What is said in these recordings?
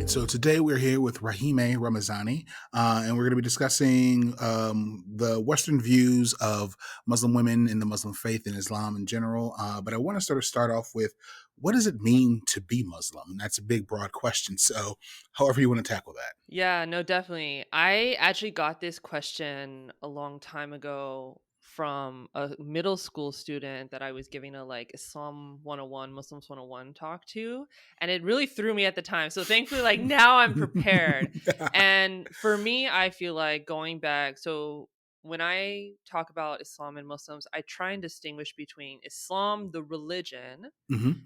right, so today we're here with Rahimeh Ramezany, and we're going to be discussing the Western views of Muslim women in the Muslim faith and Islam in general. But I want to sort of start off with, what does it mean to be Muslim? And that's a big, broad question. So, however you want to tackle that. Yeah, no, definitely. I actually got this question a long time ago from a middle school student that I was giving a Islam 101, Muslims 101 talk to. And it really threw me at the time. So thankfully, now I'm prepared. And for me, I feel like going back, so when I talk about Islam and Muslims, I try and distinguish between Islam, the religion,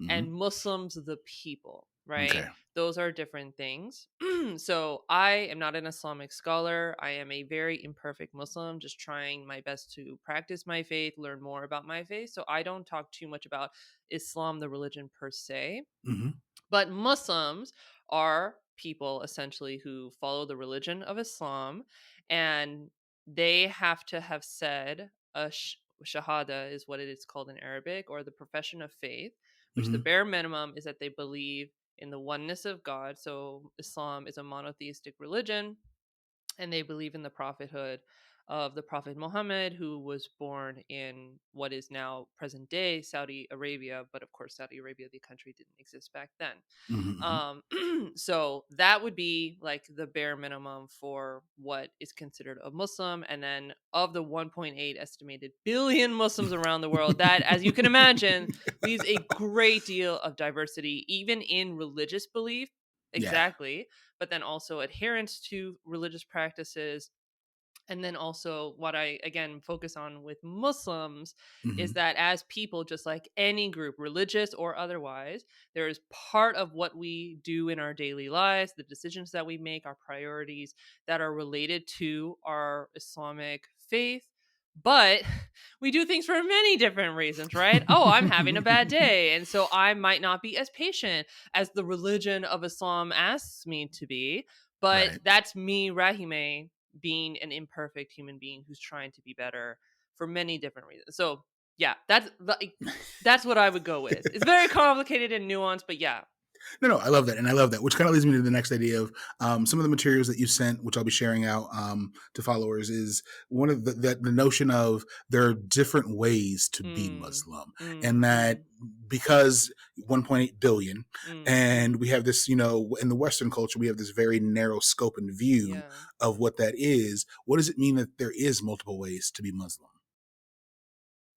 and Muslims, the people, right? Okay. Those are different things. So I am not an Islamic scholar. I am a very imperfect Muslim, just trying my best to practice my faith, learn more about my faith. So I don't talk too much about Islam, the religion per se. hmm But Muslims are people essentially who follow the religion of Islam, and they have to have said shahada is what it is called in Arabic, or the profession of faith, which the hmm bare minimum is that they believe in the oneness of God. So Islam is a monotheistic religion, and they believe in the prophethood of the Prophet Muhammad, who was born in what is now present day Saudi Arabia. But of course, Saudi Arabia, the country, didn't exist back then. hmm So that would be like the bare minimum for what is considered a Muslim. And then of the 1.8 estimated billion Muslims around the world, that, as you can imagine, leaves a great deal of diversity, even in religious belief. Yeah. Exactly. But then also adherence to religious practices. And then also, what I again focus on with Muslims is hmm that as people, just like any group, religious or otherwise, there is part of what we do in our daily lives, the decisions that we make, our priorities that are related to our Islamic faith. But we do things for many different reasons, right? Oh, I'm having a bad day. And so I might not be as patient as the religion of Islam asks me to be. But Right. that's me, Rahime, being an imperfect human being who's trying to be better for many different reasons. So yeah, that's what I would go with. It's very complicated and nuanced, but yeah. No, I love that, and I love that, which kind of leads me to the next idea of some of the materials that you sent, which I'll be sharing out to followers. Is one of the notion of there are different ways to be Mm, Muslim, mm, and that mm, because 1.8 billion, mm. and we have this, in the Western culture, we have this very narrow scope and view Yeah. of what that is. What does it mean that there is multiple ways to be Muslim?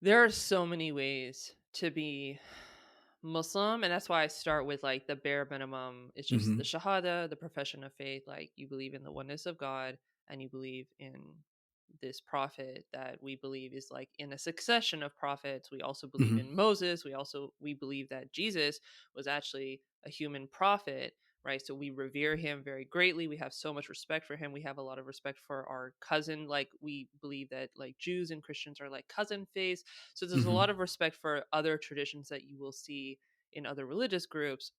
There are so many ways to be Muslim, and that's why I start with like the bare minimum. It's just the hmm shahada, the profession of faith, like you believe in the oneness of God and you believe in this prophet that we believe is like in a succession of prophets. We also believe hmm in Moses. We believe that Jesus was actually a human prophet, right? So we revere him very greatly. We have so much respect for him. We have a lot of respect for our cousin. Like we believe that like Jews and Christians are like cousin faiths. So there's a lot hmm of respect for other traditions that you will see in other religious groups.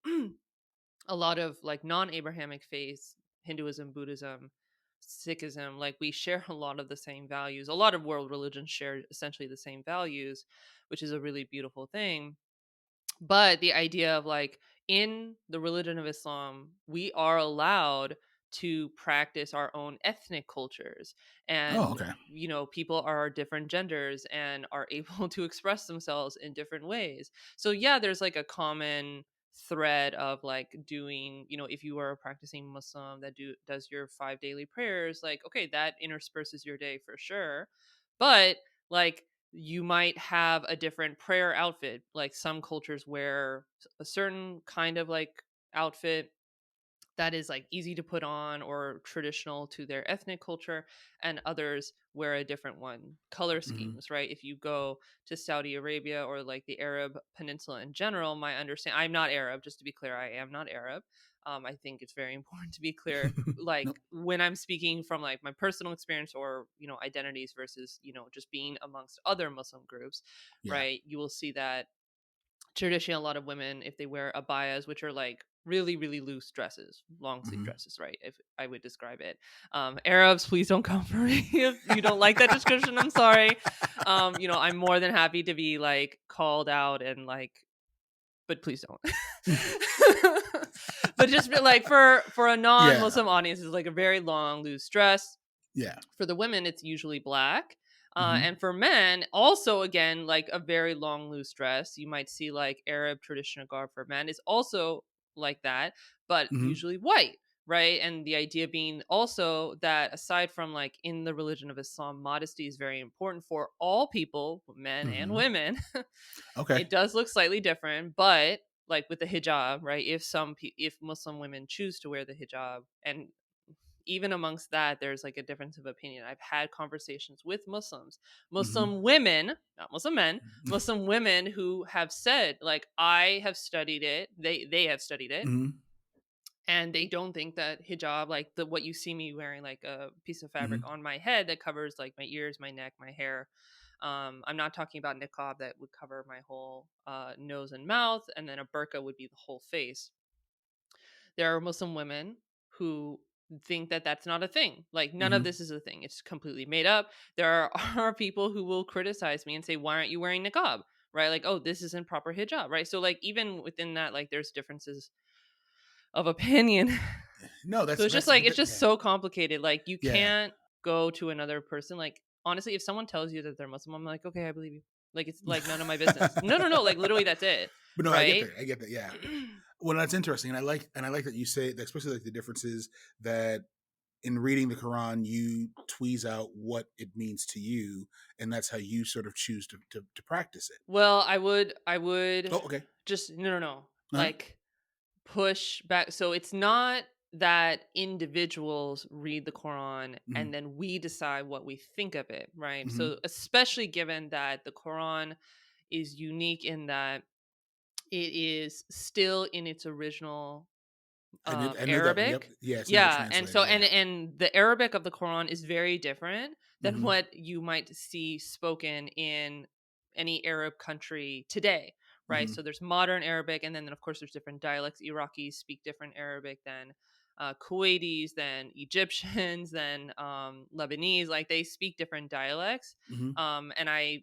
A lot of like non-Abrahamic faiths, Hinduism, Buddhism, Sikhism, like we share a lot of the same values. A lot of world religions share essentially the same values, which is a really beautiful thing. But the idea of like in the religion of Islam, we are allowed to practice our own ethnic cultures, Oh, and okay. people are different genders and are able to express themselves in different ways. So yeah, there's like a common thread of like doing, if you are a practicing Muslim that does your 5 daily prayers, like okay, that intersperses your day for sure. But like you might have a different prayer outfit. Like some cultures wear a certain kind of like outfit that is like easy to put on or traditional to their ethnic culture, and others wear a different one. Color hmm schemes, right? If you go to Saudi Arabia or like the Arab peninsula in general, my understand I'm not Arab, just to be clear, I am not Arab. I think it's very important to be clear, like Nope. when I'm speaking from like my personal experience or identities versus just being amongst other Muslim groups, Yeah. right? You will see that traditionally a lot of women, if they wear abayas, which are like really really loose dresses, long sleeve hmm dresses, right, if I would describe it. Arabs, please don't come for me if you don't like that description, I'm sorry. I'm more than happy to be like called out and like but please don't. But just like for a Yeah. non-Muslim audience, it's like a very long loose dress. Yeah. For the women, it's usually black. Mhm. And for men, also again, like a very long loose dress. You might see like Arab traditional garb for men is also like that, but Mhm. usually white, right? And the idea being also that aside from like in the religion of Islam, modesty is very important for all people, men and Mhm. women. Okay. It does look slightly different, but like with the hijab, right? If Muslim women choose to wear the hijab, and even amongst that, there's like a difference of opinion. I've had conversations with Mhm. Muslim women, not Muslim men, Muslim women who have said, like, I have studied it. They have studied it, Mhm. and they don't think that hijab, like the what you see me wearing, like a piece of fabric Mhm. on my head that covers like my ears, my neck, my hair. I'm not talking about niqab that would cover my whole nose and mouth, and then a burqa would be the whole face. There are Muslim women who think that that's not a thing. Like none of Mhm. this is a thing. It's completely made up. There are people who will criticize me and say, "Why aren't you wearing niqab?" Right? Like, "Oh, this isn't proper hijab." Right? So like even within that, like there's differences of opinion. No, So it's just that's like but it's that, just yeah. so complicated. Like you Yeah. can't go to another person. Like honestly, if someone tells you that they're Muslim, I'm like, okay, I believe you. Like it's like none of my business. No, no, no. Like literally, that's it. But no, I get Right? that. I get that. Yeah. Well, that's interesting, and I like that you say that, especially like the differences that in reading the Quran you tweeze out what it means to you, and that's how you sort of choose to practice it. Well, I would Oh, okay. just no, no, no. Uh-huh. Like push back. So it's not that individuals read the Quran Mhm. and then we decide what we think of it, right? Mhm. So especially given that the Quran is unique in that it is still in its original I knew that one. Yep. Arabic. Yeah, it's never Yeah, and translated. so Yeah. and the Arabic of the Quran is very different than Mhm. what you might see spoken in any Arab country today, right? Mhm. So there's modern Arabic, and then of course there's different dialects. Iraqis speak different Arabic than Kuwaitis, than Egyptians, than Lebanese. Like they speak different dialects. Mhm. And I,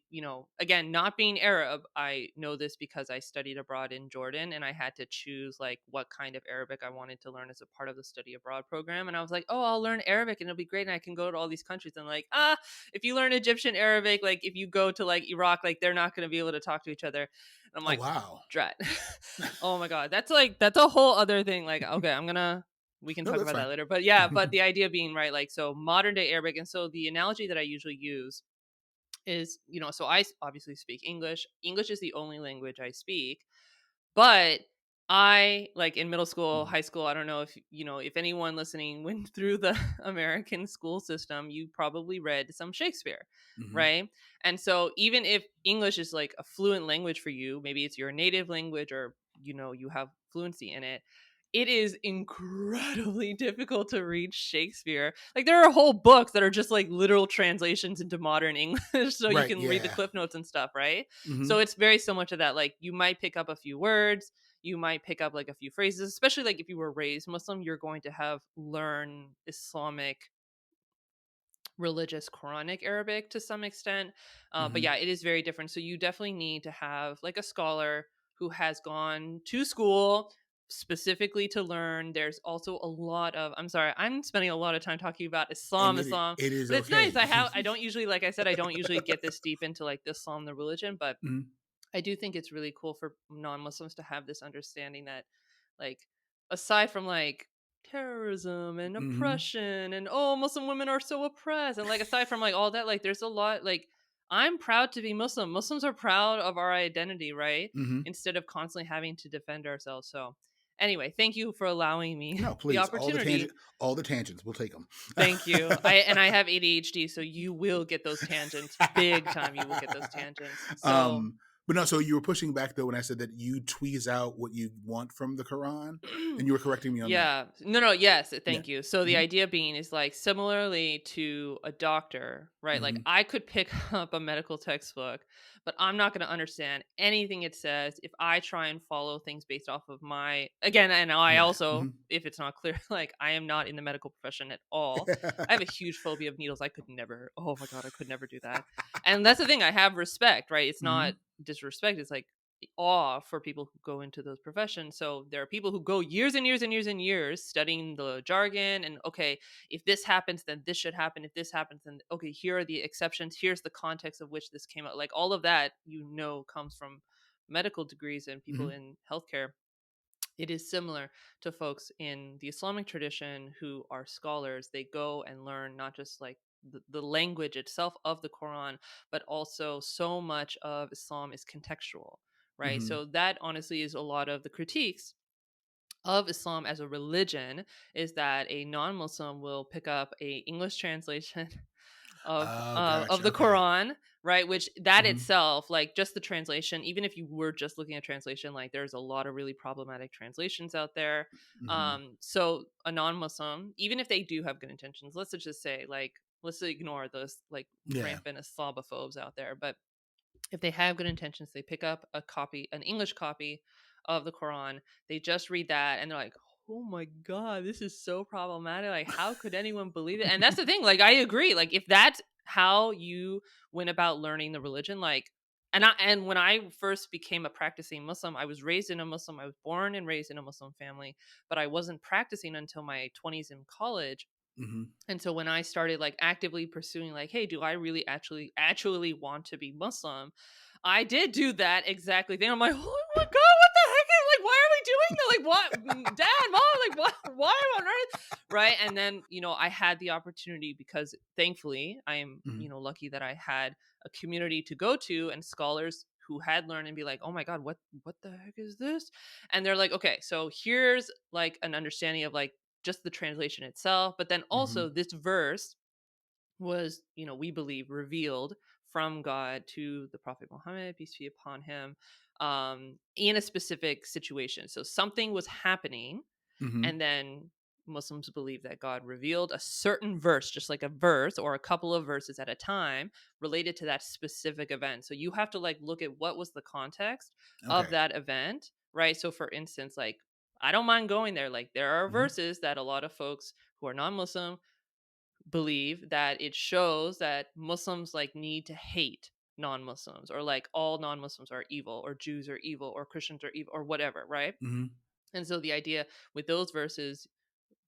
again, not being Arab, I know this because I studied abroad in Jordan and I had to choose like what kind of Arabic I wanted to learn as a part of the study abroad program. And I was like, oh, I'll learn Arabic and it'll be great. And I can go to all these countries. And like, if you learn Egyptian Arabic, like if you go to like Iraq, like they're not going to be able to talk to each other. And I'm Oh like, wow. drat. Oh my God. That's a whole other thing. Like, okay, we can No, talk that's about fine. that later. But yeah, but the idea being, right, like, so modern day Arabic. And so the analogy that I usually use is, so obviously speak English. English is the only language I speak, but I like in middle school, Mhm. high school, I don't know if anyone listening went through the American school system, you probably read some Shakespeare, Mhm. right? And so even if English is like a fluent language for you, maybe it's your native language or you have fluency in it, it is incredibly difficult to read Shakespeare. Like there are whole books that are just like literal translations into modern English so you Right. can read the Yeah. cliff notes and stuff, right? So Mhm. it's very similar to that. Like you might pick up a few words, you might pick up like a few phrases, especially like if you were raised Muslim, you're going to have learned Islamic religious Quranic Arabic to some extent. But Mhm. yeah, it is very different. So you definitely need to have like a scholar who has gone to school specifically to learn. There's also a lot of, I'm sorry, I'm spending a lot of time talking about And Islam, it is but it's nice. okay. I don't usually, like I said, I don't usually get this deep into like Islam, the religion, but Mhm. I do think it's really cool for non-Muslims to have this understanding that, like, aside from like terrorism and Mhm. oppression and oh, Muslim women are so oppressed, and like aside from like all that, like there's a lot like I'm proud to be Muslim. Muslims are proud of our identity, right? Mhm. Instead of constantly having to defend ourselves. So, anyway, thank you for allowing me No, the please. opportunity. All the tangents. We'll take them. Thank you. I have ADHD, so you will get those tangents big time. You will get those tangents. So um, but no, so you were pushing back though when I said that you tweeze out what you want from the Quran, and you were correcting me on that. Yeah. No, no, yes, Yeah. thank you. So the Mhm. idea being is like similarly to a doctor, right? Like Mhm. I could pick up a medical textbook, but I'm not going to understand anything it says if I try and follow things based off of my again, and I Right. also, Mhm. if it's not clear, like I am not in the medical profession at all. I have a huge phobia of needles. I could never. Oh my god, I could never do that. And that's the thing. I have respect, right? It's not Mhm. disrespect. It's like awe for people who go into those professions. So there are people who go years and years and years and years studying the jargon and, okay, if this happens, then this should happen. If this happens, then okay, here are the exceptions. Here's the context of which this came out. Like all of that, comes from medical degrees and people Hmm. in healthcare. It is similar to folks in the Islamic tradition who are scholars. They go and learn not just like the language itself of the Quran, but also so much of Islam is contextual, right? Hmm. So that honestly is a lot of the critiques of Islam as a religion, is that a non-Muslim will pick up a English translation Oh, of gotcha. the Okay. Quran, right? Which that Hmm. itself, like just the translation, even if you were just looking at translation, like there's a lot of really problematic translations out there. Hmm. So a non-Muslim, even if they do have good intentions, just say like let's ignore those like Yeah. rampant Islamophobes out there, but if they have good intentions, they pick up a copy, an English copy of the Quran. They just read that and they're like, "Oh my god, this is so problematic. Like how could anyone believe it?" And that's the thing, like I agree. Like if that's how you went about learning the religion, like and when I first became a practicing Muslim, I was raised in a Muslim, I was born and raised in a Muslim family, but I wasn't practicing until my 20s in college. Hmm. And so when I started like actively pursuing like, hey, do I really actually want to be Muslim? I did do that exactly thing. I'm like, oh my god, what the heck? Like, why are we doing that? Like, what, Dad, Mom? Like, what? Why on earth? Right? And then I had the opportunity because thankfully I am Hmm. lucky that I had a community to go to and scholars who had learned and be like, oh my god, what the heck is this? And they're like, okay, so here's like an understanding of like just the translation itself, but then Hmm. also this verse was, we believe revealed from God to the Prophet Muhammad, peace be upon him, in a specific situation. So something was happening, Hmm. and then Muslims believe that God revealed a certain verse, just like a verse or a couple of verses at a time related to that specific event. So you have to like look at what was the context of Okay. that event, right? So for instance, like I don't mind going there. Like there are Hmm. verses that a lot of folks who are non-Muslim believe that it shows that Muslims like need to hate non-Muslims, or like all non-Muslims are evil, or Jews are evil, or Christians are evil, or whatever, right? Hmm. And so the idea with those verses,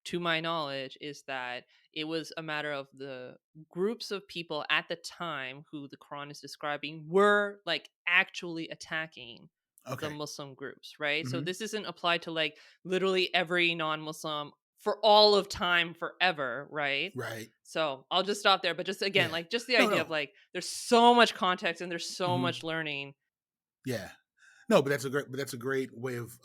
to my knowledge, is that it was a matter of the groups of people at the time who the Quran is describing were like actually attacking the Okay. Muslim groups, right? So Hmm. this isn't applied to like literally every non-Muslim for all of time forever, right? Right. So I'll just stop there. But just again, Yeah. like just the No, idea of no. like there's so much context and there's so Hmm. much learning. Yeah. No, but that's a great way of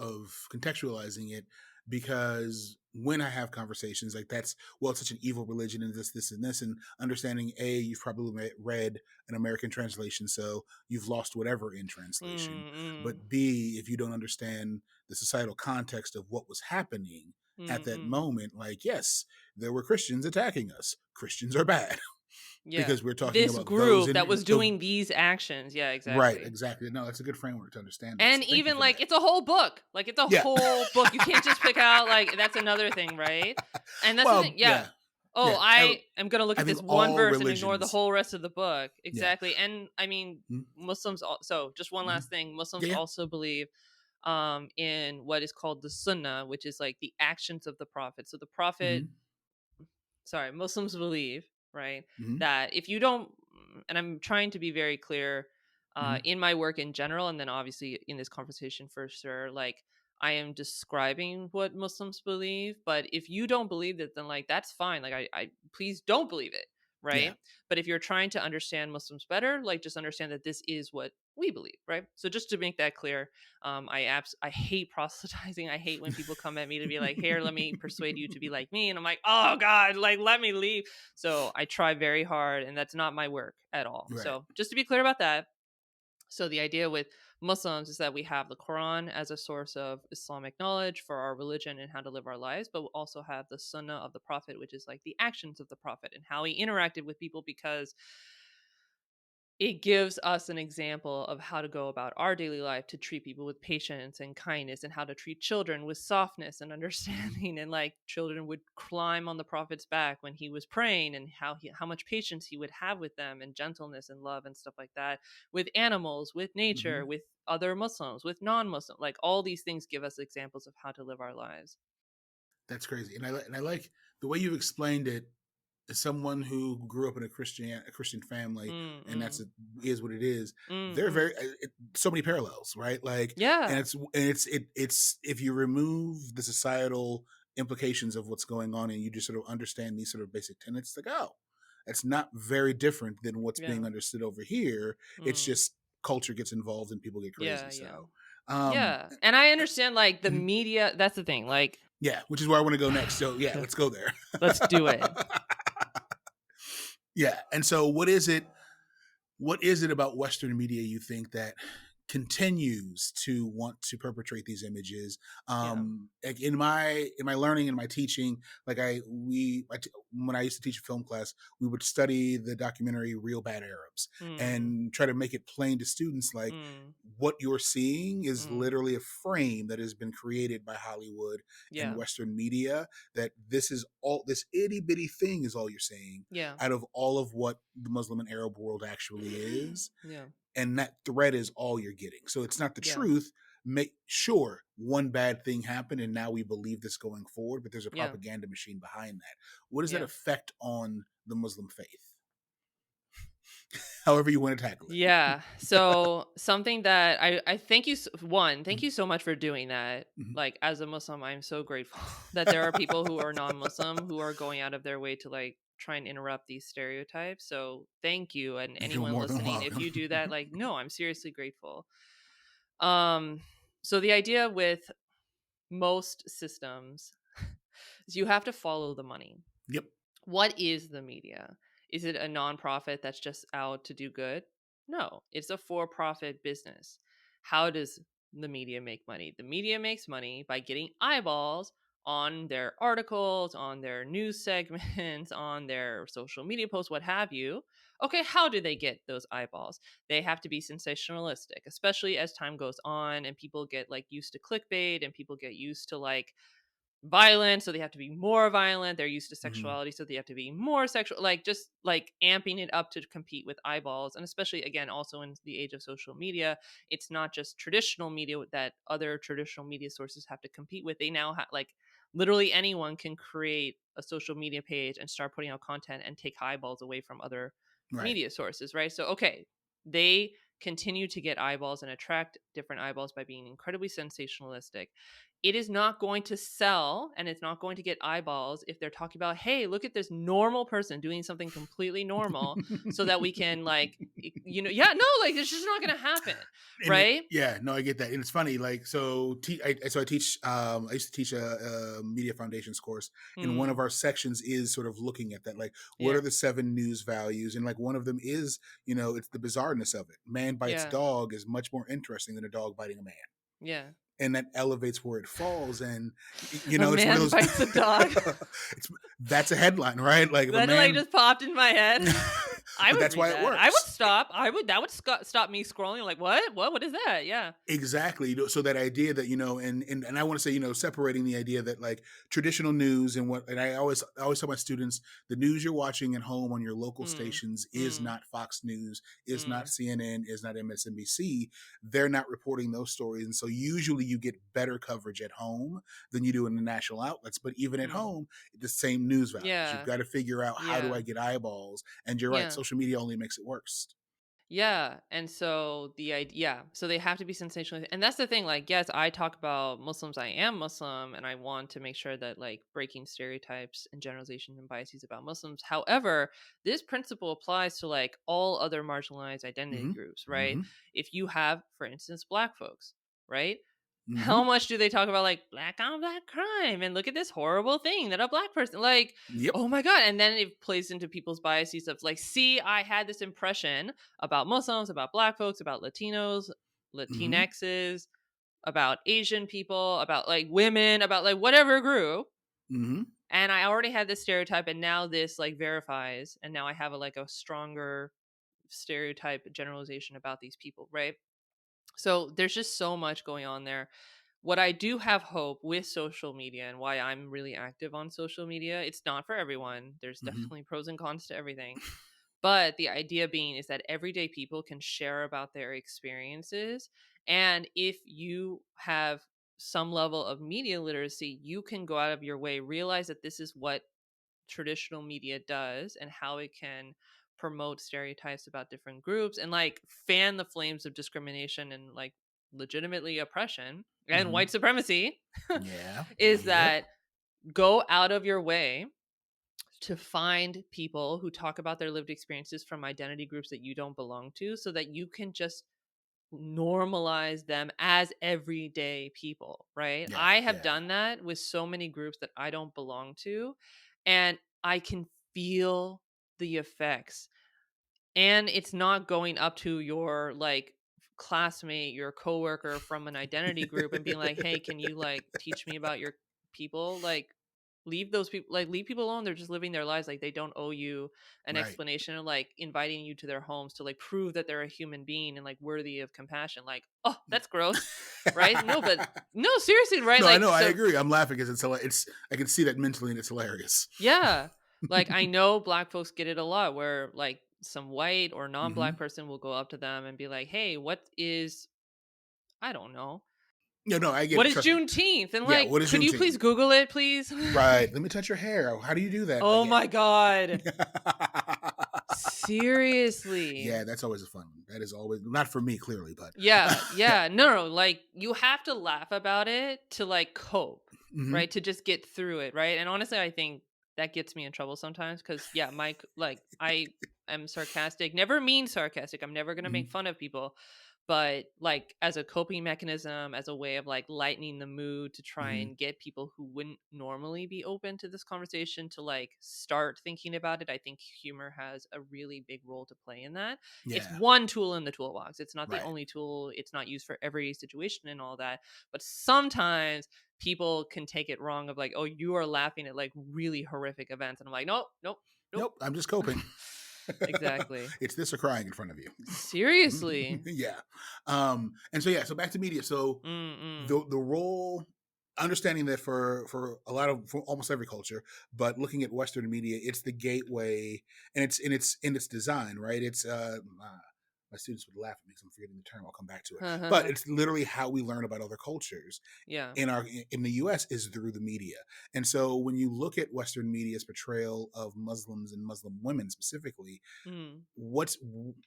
contextualizing it, because when I have conversations like that's, well, it's such an evil religion and this and this, and understanding, a, you've probably read an American translation, so you've lost whatever in translation, Mm-mm, but b, if you don't understand the societal context of what was happening at that mm-mm. moment, like, yes, there were Christians attacking us. Christians are bad. Yeah. Because we're talking This about those group that in was the doing these actions. Yeah, right, exactly. exactly. No, that's a good framework to understand it. And So thank you even for like that. it's a whole book. Like it's a Yeah. whole book. You can't just pick out like that's another thing, right? And that's the thing. Well, Yeah. yeah, Oh, yeah. I am going to look I at think this one all verse and ignore the religions. whole rest of the book. Yeah. Exactly. And I mean, Mhm. So just one Mhm. last thing. Muslims Yeah. Yeah. also believe in what is called the sunnah, which is like the actions of the prophet. So the prophet, Hmm. sorry, Muslims believe, right, Hmm. that if you don't, and I'm trying to be very clear Hmm. in my work in general, and then obviously in this conversation for sure, like I am describing what Muslims believe, but if you don't believe it, then like that's fine. Like I please don't believe it, Yeah. right? But if you're trying to understand Muslims better, like just understand that this is what we believe, right? So just to make that clear, I hate proselytizing. I hate when people come at me to be like, "Here, let me persuade you to be like me," and I'm like, "Oh God, like let me leave." So I try very hard, and that's not my work at all. Right. So just to be clear about that. So the idea with Muslims is that we have the Quran as a source of Islamic knowledge for our religion and how to live our lives, but we also have the Sunnah of the Prophet, which is like the actions of the Prophet and how he interacted with people, because it gives us an example of how to go about our daily life to treat people with patience and kindness, and how to treat children with softness and understanding. And like children would climb on the prophet's back when he was praying, and how much patience he would have with them, and gentleness and love and stuff like that, with animals, with nature, Hmm. with other Muslims, with non-Muslim. Like all these things give us examples of how to live our lives. That's crazy, and I like the way you've explained it. As someone who grew up in a Christian family, and Mm-mm. is what it is. They're Mm-mm. very so many parallels, right? Like, and Yeah. it's if you remove the societal implications of what's going on, and you just sort of understand these sort of basic tenets, like, oh, it's not very different than what's being Yeah. understood over here. It's Mm. just culture gets involved and people get Yeah. crazy. Yeah. So, um, Yeah, and I understand, like, the mhm, media. That's the thing, like, yeah, which is where I want to go next. So, yeah, let's go there. let's do it. Yeah, and so what is it about Western media you think that continues to want to perpetrate these images? Yeah. Like in my learning and my teaching, like when I used to teach a film class, we would study the documentary Real Bad Arabs Mm, and try to make it plain to students, like mm, what you're seeing is mm. literally a frame that has been created by Hollywood and Yeah, Western media. That this itty bitty thing is all you're seeing yeah. out of all of what the Muslim and Arab world actually is. Yeah, And that thread is all you're getting. So it's not the yeah, truth. Make sure one bad thing happened and now we believe this going forward, but there's a yeah, propaganda machine behind that. What does that yeah. affect on the Muslim faith? However you want to tackle it. Yeah, so something that I thank you thank Mhm. you so much for doing that. Mhm. Like, as a Muslim, I'm so grateful that there are people who are non-Muslim who are going out of their way to, like, try and interrupt these stereotypes, so thank you, and You're anyone more than listening, if welcome. you do that, like, no, I'm seriously grateful. Um, so the idea with most systems is you have to follow the money. Yep. What is the media? Is it a nonprofit that's just out to do good? No, it's a for profit business. How does the media make money? The media makes money by getting eyeballs on their articles, on their news segments, on their social media posts, what have you. Okay, how do they get those eyeballs? They have to be sensationalistic, especially as time goes on and people get like used to clickbait, and people get used to like violent, so they have to be more violent. They're used to Mhm. sexuality, so they have to be more sexual. Like, just like amping it up to compete with eyeballs. And especially, again, also in the age of social media, it's not just traditional media that other traditional media sources have to compete with. They now have, like, literally anyone can create a social media page and start putting out content and take eyeballs away from other Right. media sources, right? So, okay, they continue to get eyeballs and attract different eyeballs by being incredibly sensationalistic. It is not going to sell, and it's not going to get eyeballs if they're talking about, hey, look at this normal person doing something completely normal, so that we can, like, yeah, no, like, it's just not going to happen, And right? yeah, no, I get that, and it's funny. Like, I teach. I used to teach a media foundations course, and one of Mm, our sections is sort of looking at that. Like, what are yeah, the 7 news values? And like one of them is, it's the bizarreness of it. Man bites yeah, dog is much more interesting than a dog biting a man, yeah. and that elevates where it falls. And A it's one of man those. bites a dog. it's That's a headline, right? Like if a That, like, man, just popped in my head. I but would that's read why it that. I would works. stop. That would stop me scrolling. Like, what is that? Yeah. Exactly. So that idea that, and I want to say, separating the idea that like traditional news and I always tell my students, the news you're watching at home on your local Mm, stations is mm, not Fox News, is not mm, CNN, is not MSNBC. They're not reporting those stories. And so usually you get better coverage at home than you do in the national outlets. But even at mm. home, the same news values. You've Yeah, got to figure out, how do I yeah, get eyeballs? And you're right, yeah. social media only makes it worse. Yeah, and so the idea, yeah, so they have to be sensational, and that's the thing. Like, yes, I talk about Muslims. I am Muslim, and I want to make sure that, like, breaking stereotypes and generalizations and biases about Muslims. However, this principle applies to like all other marginalized identity Hmm. groups, right? Hmm. If you have, for instance, Black folks, right? Hmm. How much do they talk about, like, black on black crime and look at this horrible thing that a black person, like, Yep. oh my god, and then it plays into people's biases of like, see, I had this impression about Muslims, about black folks, about Latinos, Hmm. Latinxes, about Asian people, about like women, about like whatever group, Hmm. and I already had this stereotype, and now this like verifies, and now I have a like a stronger stereotype generalization about these people, right? So there's just so much going on there. What I do have hope with social media and why I'm really active on social media, it's not for everyone. There's Hmm. definitely pros and cons to everything. But the idea being is that everyday people can share about their experiences. And if you have some level of media literacy, you can go out of your way, realize that this is what traditional media does and how it can promote stereotypes about different groups and like fan the flames of discrimination and like legitimately oppression and Hmm. white supremacy Yeah. is Yep. that go out of your way to find people who talk about their lived experiences from identity groups that you don't belong to so that you can just normalize them as everyday people, right? Yeah. I have Yeah. done that with so many groups that I don't belong to, and I can feel the effects. And it's not going up to your like classmate, your coworker from an identity group and being like, "Hey, can you like teach me about your people?" Like leave those people, like leave people alone. They're just living their lives. Like they don't owe you an Right. explanation, or like inviting you to their homes to like prove that they're a human being and like worthy of compassion. Like, oh, that's gross, right? No, but no, seriously, right? No, I Like know. I so agree. I'm laughing because it's. I can see that mentally, and it's hilarious. yeah. Like I know black folks get it a lot where like some white or non-black Hmm. person will go up to them and be like, "Hey, what is I don't know. No, no, I get What it. is Trust me. Juneteenth?" And Yeah. like, What is "Could you please Juneteenth? Google it, please?" Right. Let me touch your hair. How do you do that? Like, Oh yeah. my god. Seriously. Yeah, that's always a fun one. That is always not for me, clearly, but Yeah, yeah. yeah. No, no, like you have to laugh about it to like cope, Hmm. right? To just get through it, right? And honestly, I think that gets me in trouble sometimes cuz yeah, Mike like I am sarcastic, never mean sarcastic. I'm never going to make Hmm. fun of people, but like as a coping mechanism, as a way of like lightening the mood to try Hmm. and get people who wouldn't normally be open to this conversation to like start thinking about it. I think humor has a really big role to play in that. It's Yeah. one tool in the toolbox. It's not the Right. only tool. It's not used for every situation and all that. But sometimes people can take it wrong of like, oh, you are laughing at like really horrific events. And I'm like, nope, nope, nope. Nope. I'm just coping. Exactly. It's this or crying in front of you. Seriously. Yeah. And so yeah. So back to media. So Mm-mm. the role, understanding that for a lot of for almost every culture, but looking at Western media, it's the gateway, and it's in its design, right? It's my students would laugh at me because I'm forgetting the term. I'll come back to it, but it's literally how we learn about other cultures Yeah. in the US is through the media. And so when you look at Western media's portrayal of Muslims and Muslim women specifically, Mm. what's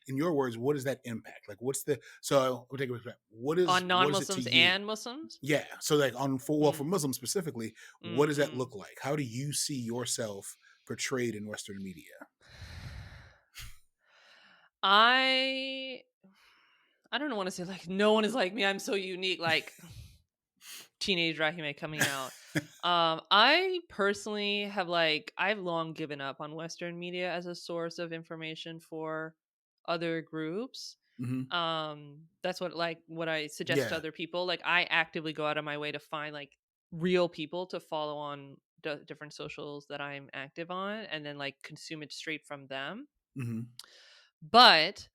in your words, what does that impact? Like what's the so we'll take it back. On What is it to non-Muslims you? and Muslims? Yeah. So like on for well for Mm. Muslims specifically, what does that Mm-mm. look like? How do you see yourself portrayed in Western media? I I don't want to say like no one is like me. I'm so unique. Like teenage Rahimeh coming out. I personally have like I've long given up on Western media as a source of information for other groups. Hmm. That's what I suggest to Yeah. other people. Like I actively go out of my way to find like real people to follow on different socials that I'm active on, and then like consume it straight from them. Hmm. But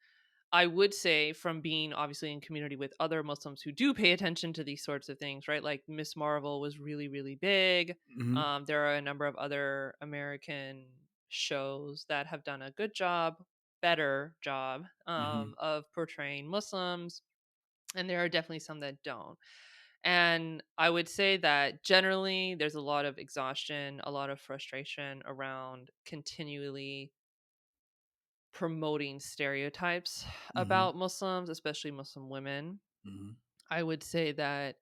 I would say from being obviously in community with other Muslims who do pay attention to these sorts of things, right? Like Miss Marvel was really, really big. Hmm. There are a number of other American shows that have done a good job, better job Hmm. of portraying Muslims. And there are definitely some that don't. And I would say that generally there's a lot of exhaustion, a lot of frustration around continually promoting stereotypes Hmm. about Muslims, especially Muslim women. Hmm. I would say that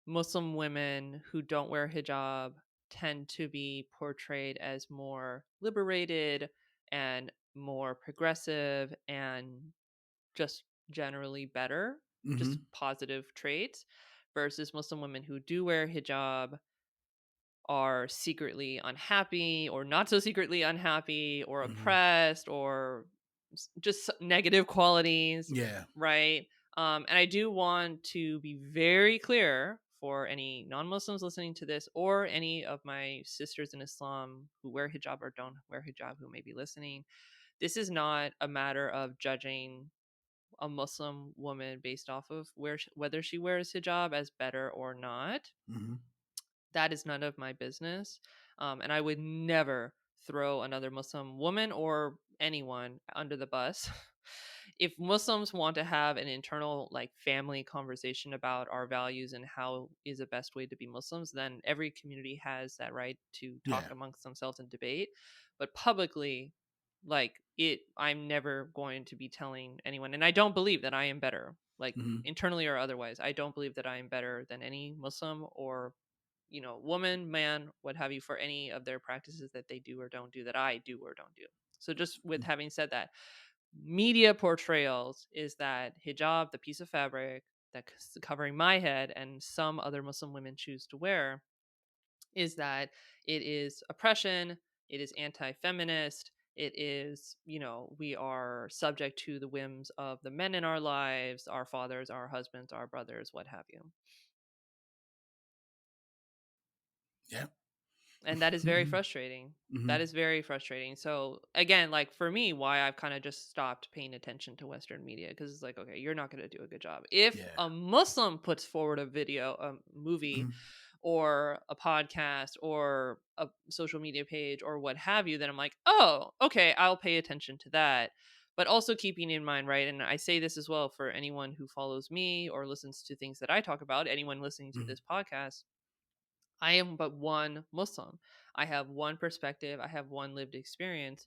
Muslim women who don't wear hijab tend to be portrayed as more liberated and more progressive and just generally better, just Hmm. positive traits, versus Muslim women who do wear hijab are secretly unhappy or not so secretly unhappy or Hmm. oppressed or just negative qualities, Yeah. right? And I do want to be very clear for any non-Muslims listening to this or any of my sisters in Islam who wear hijab or don't wear hijab who may be listening. this is not a matter of judging a Muslim woman based off of whether she wears hijab as better or not. Hmm. That is none of my business. And I would never throw another Muslim woman or anyone under the bus. If Muslims want to have an internal like family conversation about our values and how is the best way to be Muslims, then every community has that right to talk Yeah. amongst themselves and debate. But publicly, like it, I'm never going to be telling anyone, and I don't believe that I am better, like Hmm. internally or otherwise. I don't believe that I am better than any Muslim or woman, man, what have you, for any of their practices that they do or don't do that I do or don't do. So, just with having said that, media portrayals is that hijab, the piece of fabric that's covering my head and some other Muslim women choose to wear, is that it is oppression, it is anti feminist. It is, we are subject to the whims of the men in our lives, our fathers, our husbands, our brothers, what have you. Yeah. And that is very Hmm. frustrating. Hmm. That is very frustrating. So again, like for me, why I've kind of just stopped paying attention to Western media, because it's like, okay, you're not going to do a good job. If Yeah. a Muslim puts forward a video, a movie, Hmm. or a podcast, or a social media page, or what have you, then I'm like, oh, okay, I'll pay attention to that. But also keeping in mind, right? And I say this as well for anyone who follows me or listens to things that I talk about, anyone listening to Hmm. this podcast, I am but one Muslim. I have one perspective. I have one lived experience,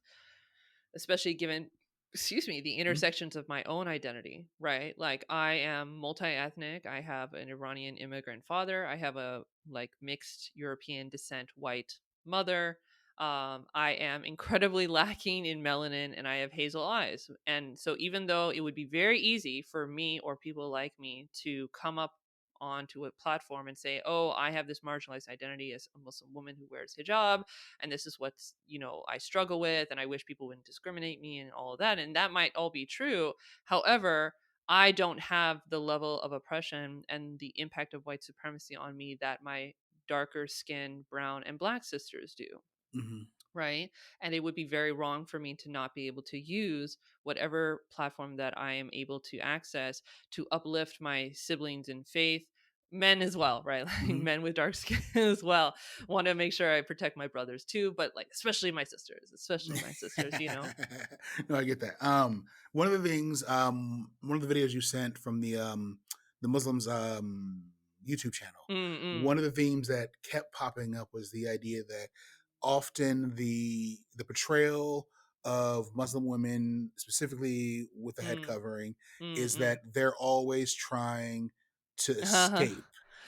especially given, excuse me, the Hmm. intersections of my own identity, right? Like I am multi-ethnic. I have an Iranian immigrant father. I have a like mixed European descent white mother. I am incredibly lacking in melanin and I have hazel eyes. And so even though it would be very easy for me or people like me to come up onto a platform and say, oh, I have this marginalized identity as a Muslim woman who wears hijab, and this is what's I struggle with, and I wish people wouldn't discriminate me and all of that, and that might all be true. However, I don't have the level of oppression and the impact of white supremacy on me that my darker skinned brown and black sisters do, Hmm. right? And it would be very wrong for me to not be able to use whatever platform that I am able to access to uplift my siblings in faith, men as well, right? Like Hmm. men with dark skin as well. Want to make sure I protect my brothers too, but like especially my sisters, you know. No, I get that. One of the videos you sent from the Muslims YouTube channel, Mm-mm. one of the themes that kept popping up was the idea that often the portrayal of Muslim women, specifically with the head Mm. covering, is Mm-mm. that they're always trying to escape.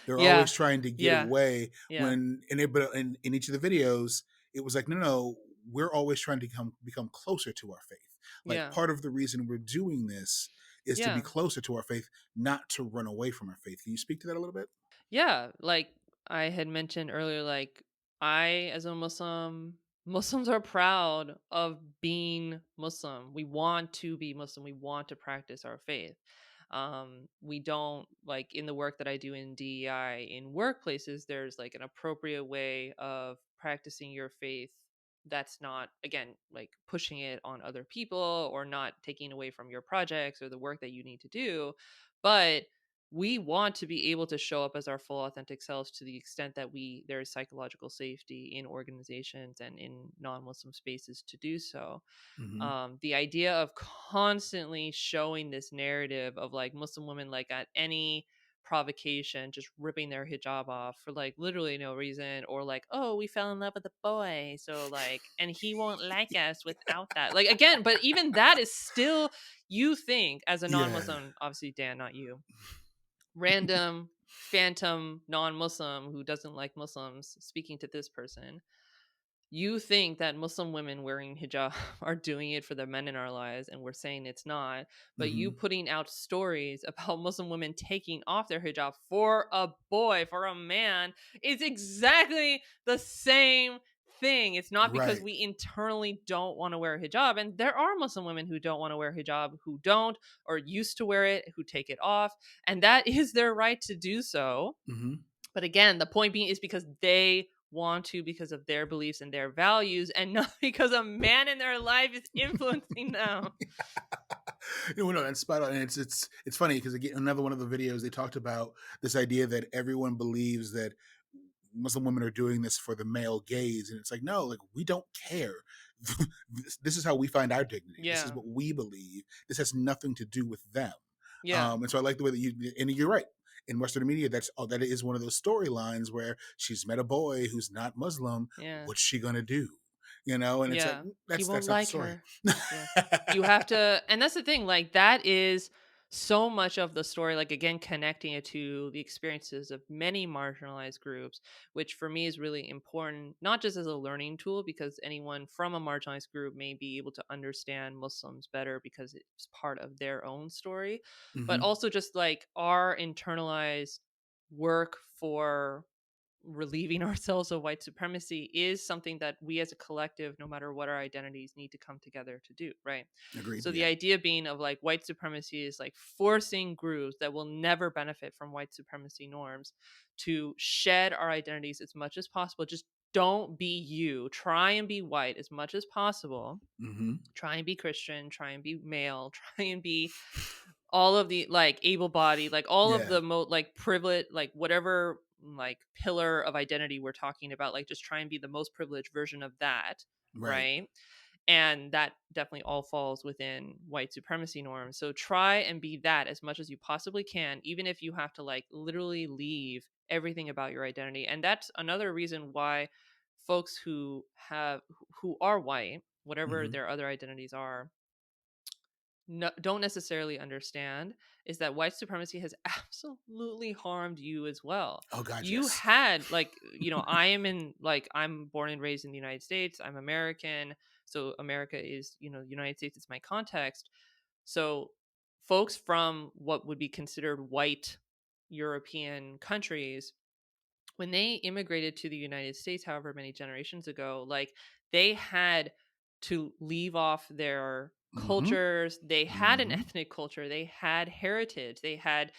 They're always Yeah. trying to get Yeah. away. Yeah. When but in each of the videos, it was like, no, no, we're always trying to become closer to our faith. Like Yeah. part of the reason we're doing this is to be Yeah. closer to our faith, not to run away from our faith. Can you speak to that a little bit? Yeah, like I had mentioned earlier, like I, as a Muslim, Muslims are proud of being Muslim. We want to be Muslim. We want to practice our faith. We don't like in the work that I do in DEI in workplaces, there's like an appropriate way of practicing your faith that's not, again, like pushing it on other people or not taking away from your projects or the work that you need to do. But we want to be able to show up as our full authentic selves to the extent that there is psychological safety in organizations and in non-Muslim spaces to do so. Hmm. The idea of constantly showing this narrative of like Muslim women like at any provocation just ripping their hijab off for like literally no reason, or like, oh, we fell in love with a boy, so like, and he won't like us without that, like, again, but even that is still, you think as a Yeah. non-Muslim, obviously Dan, not you, random phantom non-Muslim who doesn't like Muslims speaking to this person, you think that Muslim women wearing hijab are doing it for the men in our lives, and we're saying it's not. But you Hmm. putting out stories about Muslim women taking off their hijab for a boy, for a man, is exactly the same thing. It's not because Right. we internally don't want to wear hijab. And there are Muslim women who don't want to wear hijab, who don't, or used to wear it, who take it off. And that is their right to do so. Hmm. But again, the point being is because they want to because of their beliefs and their values, and not because a man in their life is influencing them. No, that's spot on. And it's funny because again, another one of the videos they talked about this idea that everyone believes that Muslim women are doing this for the male gaze, and it's like, no, like we don't care. This is how we find our dignity. This is Yeah. what we believe. This has nothing to do with them. Yeah. And so I like the way that and you're right. In Western media, that is one of those storylines where she's met a boy who's not Muslim. Yeah. What's she gonna do? And it's like Yeah. He that's won't not the like story. her. Yeah. You have to, and that's the thing, like that is so much of the story, like again connecting it to the experiences of many marginalized groups, which for me is really important, not just as a learning tool because anyone from a marginalized group may be able to understand Muslims better because it's part of their own story, but Hmm. also just like our internalized work for relieving ourselves of white supremacy is something that we as a collective, no matter what our identities, need to come together to do, right? Agreed. So the Yeah. idea being of like white supremacy is like forcing groups that will never benefit from white supremacy norms to shed our identities as much as possible. Just don't be you. Try and be white as much as possible. Hmm. Try and be Christian, try and be male, try and be all of the like able bodied, like all of Yeah. the like privilege, like whatever like pillar of identity we're talking about, like just try and be the most privileged version of that, Right. right? And that definitely all falls within white supremacy norms. So try and be that as much as you possibly can, even if you have to like literally leave everything about your identity. And that's another reason why folks who are white, whatever Hmm. their other identities are, no, don't necessarily understand is that white supremacy has absolutely harmed you as well. Oh God, You yes. had like, I'm born and raised in the United States. I'm American. So America is, the United States is my context. So folks from what would be considered white European countries, when they immigrated to the United States, however many generations ago, like they had to leave off their Hmm. cultures. They had an Hmm. ethnic culture, they had heritage, they had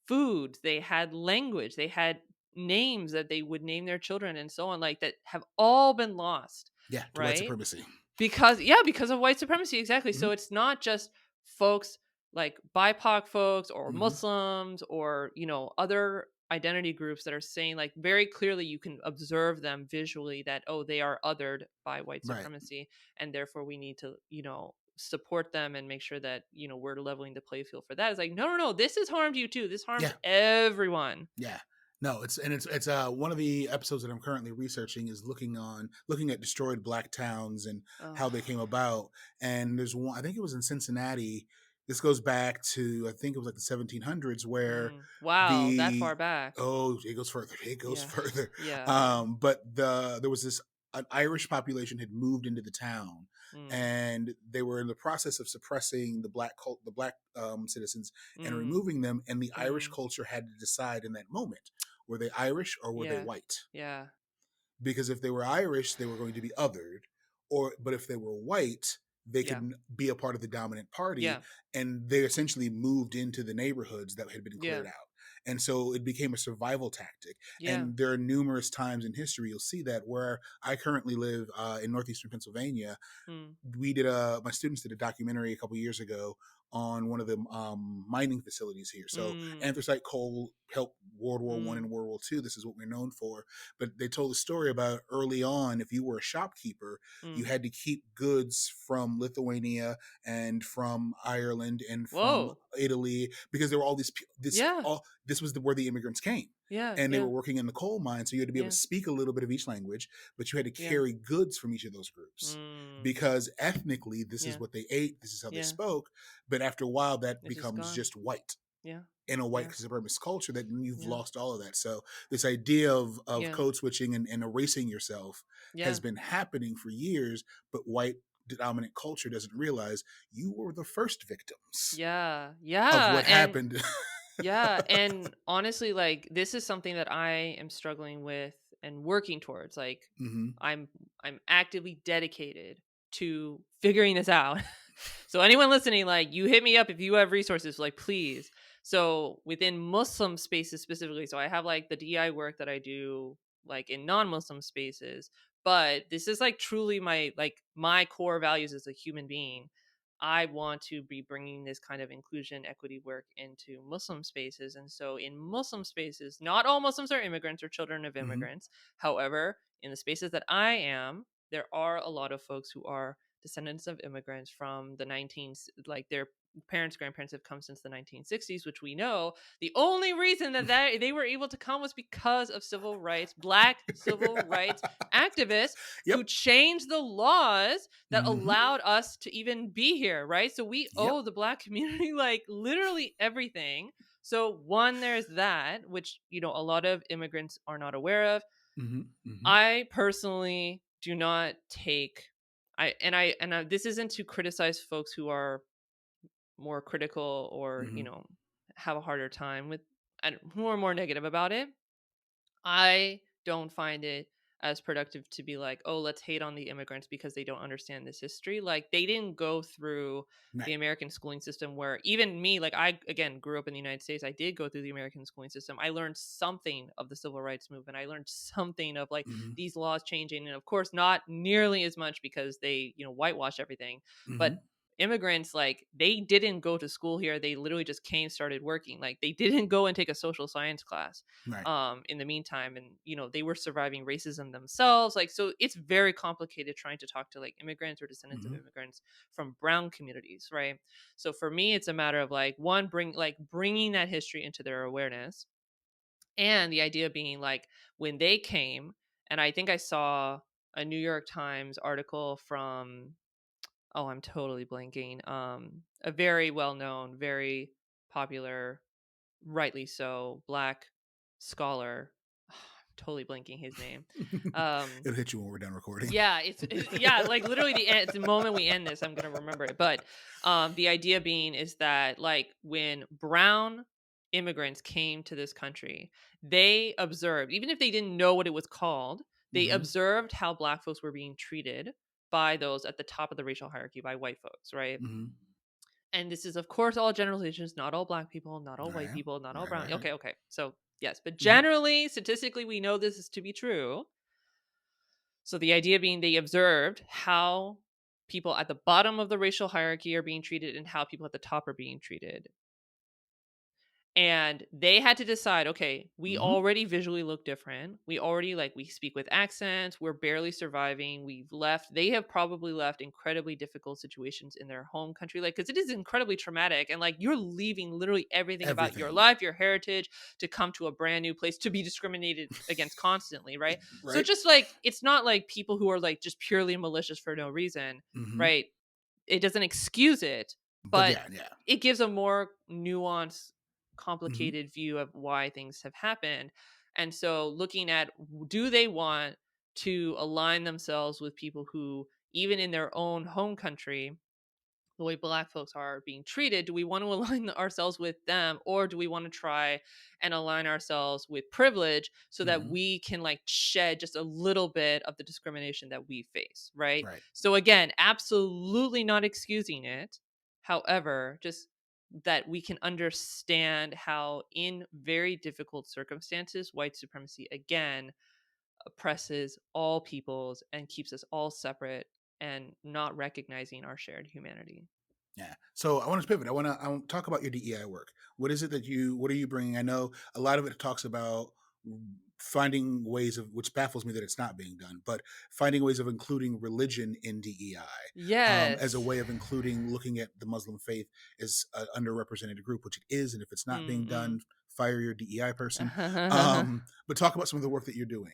food, they had language, they had names that they would name their children and so on, like that have all been lost, Yeah, to white right? supremacy. Because of white supremacy, exactly. So Hmm. it's not just folks like BIPOC folks or Hmm. Muslims or other identity groups that are saying like very clearly you can observe them visually that they are othered by white Right. supremacy, and therefore we need to support them and make sure that we're leveling the play field for that. It's like no, this has harmed you too, this harms Yeah. everyone. Yeah. No, it's one of the episodes that I'm currently researching is looking at destroyed black towns and how they Oh, came about. And there's one, I think it was in Cincinnati. This goes back to, I think it was like the 1700s, where wow, that the far back. oh, it goes further. It goes Yeah. further. Yeah. But there was this an Irish population had moved into the town, Mm, and they were in the process of suppressing the black citizens and mm, removing them. And the Irish mm. culture had to decide in that moment, were they Irish or were they Yeah. white? Yeah. Because if they were Irish, they were going to be othered, but if they were white, they Yeah. could be a part of the dominant party, Yeah. and they essentially moved into the neighborhoods that had been Yeah. cleared out. And so it became a survival tactic. Yeah. And there are numerous times in history you'll see that. Where I currently live in northeastern Pennsylvania, Mm. my students did a documentary a couple years ago on one of the mining facilities here. So Mm. anthracite coal helped World War I Mm. and World War II. This is what we're known for. But they told a story about early on, if you were a shopkeeper, you Mm. had to keep goods from Lithuania and from Ireland and from Whoa. Italy, because there were all Yeah. this was where the immigrants came. Yeah. And they were Yeah. working in the coal mine, so you had to be able Yeah. to speak a little bit of each language, but you had to Yeah. carry goods from each of those groups, Mm. because ethnically this is Yeah. what they ate, this is how they Yeah. spoke. But after a while, that It's just becomes gone. just white Yeah. in a white Yeah. supremacist culture, that you've Yeah. lost all of that. So this idea of Yeah. code switching and erasing yourself has Yeah. been happening for years, but white dominant culture doesn't realize you were the first victims Yeah. of Yeah. what And happened. yeah, and honestly, like this is something that I am struggling with and working towards. Like Hmm. I'm I'm actively dedicated to figuring this out. So anyone listening, like you hit me up if you have resources, like please. So within Muslim spaces specifically, so I have like the DI work that I do like in non-Muslim spaces. But this is like truly my core values as a human being. I want to be bringing this kind of inclusion equity work into Muslim spaces. And so in Muslim spaces, not all Muslims are immigrants or children of Hmm. immigrants. However, in the spaces that I am, there are a lot of folks who are descendants of immigrants from the 19, like their parents, grandparents have come since the 1960s, which we know the only reason that they were able to come was because of civil rights, black civil rights activists who Yep. changed the laws that Hmm. allowed us to even be here, right? So we Yep. owe the black community like literally everything. So one, there's that, which a lot of immigrants are not aware of. Hmm. Hmm. I personally do not take I this isn't to criticize folks who are more critical or, Hmm. have a harder time with who are more negative about it. I don't find it as productive to be like, oh, let's hate on the immigrants because they don't understand this history. Like, they didn't go through the Right. American schooling system where even me, like, I, again, grew up in the United States. I did go through the American schooling system. I learned something of the civil rights movement. I learned something of like Hmm. these laws changing. And of course, not nearly as much because they, whitewash everything. But Hmm. immigrants, like, they didn't go to school here. They literally just came, started working. Like, they didn't go and take a social science class Right. in the meantime, and they were surviving racism themselves. Like, so it's very complicated trying to talk to like immigrants or descendants of Hmm. immigrants from brown communities, right? So for me, it's a matter of like, one, bringing that history into their awareness, and the idea being like, when they came, and I think I saw a New York Times article from, oh, I'm totally blanking, a very well known, very popular, rightly so, black scholar. I'm totally blanking his name. Um, It'll hit you when we're done recording. yeah, yeah, like literally the moment we end this, I'm gonna remember it. But the idea being is that like when brown immigrants came to this country, they observed, even if they didn't know what it was called, they Hmm. observed how black folks were being treated by those at the top of the racial hierarchy, by white folks, right? Hmm. And this is, of course, all generalizations, not all black people, not all white Right. people, not all Right. brown. Right. Right. Okay, okay. So, yes, but Hmm. generally, statistically, we know this is to be true. So, the idea being they observed how people at the bottom of the racial hierarchy are being treated and how people at the top are being treated. And they had to decide, okay, we Hmm. already visually look different. We already, like, we speak with accents. We're barely surviving. They have probably left incredibly difficult situations in their home country. Like, because it is incredibly traumatic. And like, you're leaving literally everything about your Everything. life, your heritage to come to a brand new place to be discriminated against constantly. Right. So Right. just like, it's not like people who are like just purely malicious for no reason. Hmm. Right. It doesn't excuse it, But but yeah. Yeah. it gives a more nuanced, Hmm. complicated view of why things have happened. And so looking at, do they want to align themselves with people who, even in their own home country, the way black folks are being treated, do we want to align ourselves with them, or do we want to try and align ourselves with privilege so that Hmm. we can like shed just a little bit of the discrimination that we face, right? Right. So again, absolutely not excusing it. However, just that we can understand how in very difficult circumstances white supremacy again oppresses all peoples and keeps us all separate and not recognizing our shared humanity. Yeah. So I want to pivot. I want to talk about your DEI work. What are you bringing? I know a lot of it talks about finding ways of, which baffles me that it's not being done, but finding ways of including religion in DEI as a Yes. way of including, looking at the Muslim faith as an underrepresented group, which it is. And if it's not being Mm-mm. done, fire your DEI person. But talk about some of the work that you're doing.